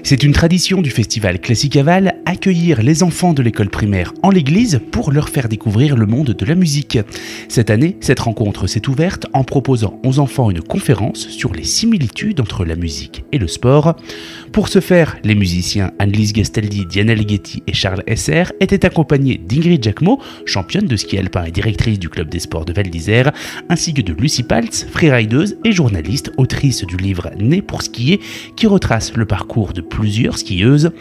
C'est une tradition du festival Classicaval, accueillir les enfants de l'école primaire en l'église pour leur faire découvrir le monde de la musique. Cette année, cette rencontre s'est ouverte en proposant aux enfants une conférence sur les similitudes entre la musique et le sport. Pour ce faire, les musiciens Annelise Gastaldi, Diana Ligeti et Charles Esser étaient accompagnés d'Ingrid Jacquemot, championne de ski alpin et directrice du club des sports de Val d'Isère, ainsi que de Lucie Paltz, freerideuse et journaliste, autrice du livre Née pour skier, qui retrace le parcours de plusieurs skieuses.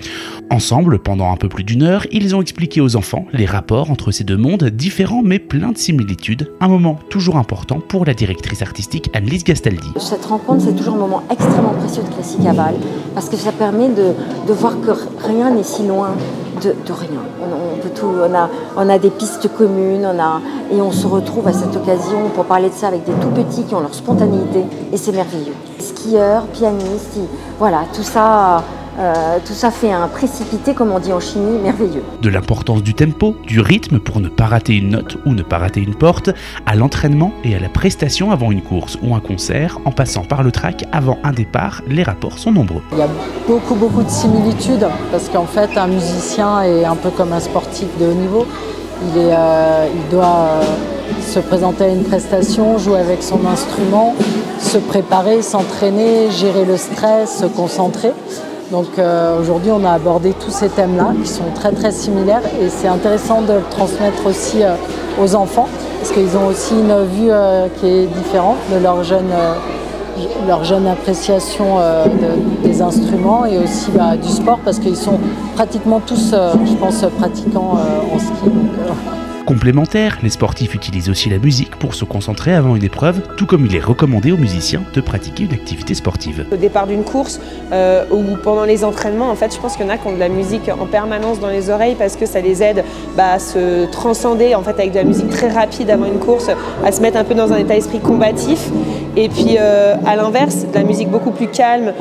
Ensemble, pendant un peu plus d'une heure, ils ont expliqué aux enfants les rapports entre ces deux mondes différents mais pleins de similitudes, un moment toujours important pour la directrice artistique Annelise Gastaldi. Cette rencontre, c'est toujours un moment extrêmement précieux de Classicaval, parce que ça permet de voir que rien n'est si loin de rien. On peut tout, on a des pistes communes, et on se retrouve à cette occasion pour parler de ça avec des tout petits qui ont leur spontanéité, et c'est merveilleux. Skieurs, pianistes, voilà, tout ça fait un précipité, comme on dit en chimie, merveilleux. De l'importance du tempo, du rythme pour ne pas rater une note ou ne pas rater une porte, à l'entraînement et à la prestation avant une course ou un concert, en passant par le track avant un départ, les rapports sont nombreux. Il y a beaucoup de similitudes, parce qu'en fait, un musicien est un peu comme un sportif de haut niveau. Il doit se présenter à une prestation, jouer avec son instrument, se préparer, s'entraîner, gérer le stress, se concentrer. Donc aujourd'hui, on a abordé tous ces thèmes-là qui sont très similaires, et c'est intéressant de le transmettre aussi aux enfants, parce qu'ils ont aussi une vue qui est différente de leur jeune appréciation des instruments, et aussi du sport, parce qu'ils sont pratiquement tous, je pense, pratiquants en ski. Complémentaires, les sportifs utilisent aussi la musique pour se concentrer avant une épreuve, tout comme il est recommandé aux musiciens de pratiquer une activité sportive. Au départ d'une course ou pendant les entraînements, en fait, je pense qu'il y en a qui ont de la musique en permanence dans les oreilles, parce que ça les aide à se transcender en fait, avec de la musique très rapide avant une course, à se mettre un peu dans un état d'esprit combatif. Et puis à l'inverse, de la musique beaucoup plus calme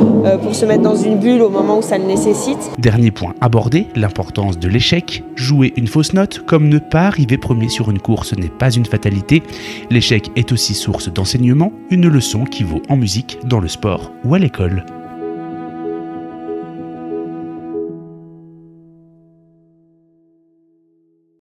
pour se mettre dans une bulle au moment où ça le nécessite. Dernier point abordé, l'importance de l'échec. Jouer une fausse note, comme ne pas arriver premier sur une course, n'est pas une fatalité. L'échec est aussi source d'enseignement, une leçon qui vaut en musique, dans le sport ou à l'école.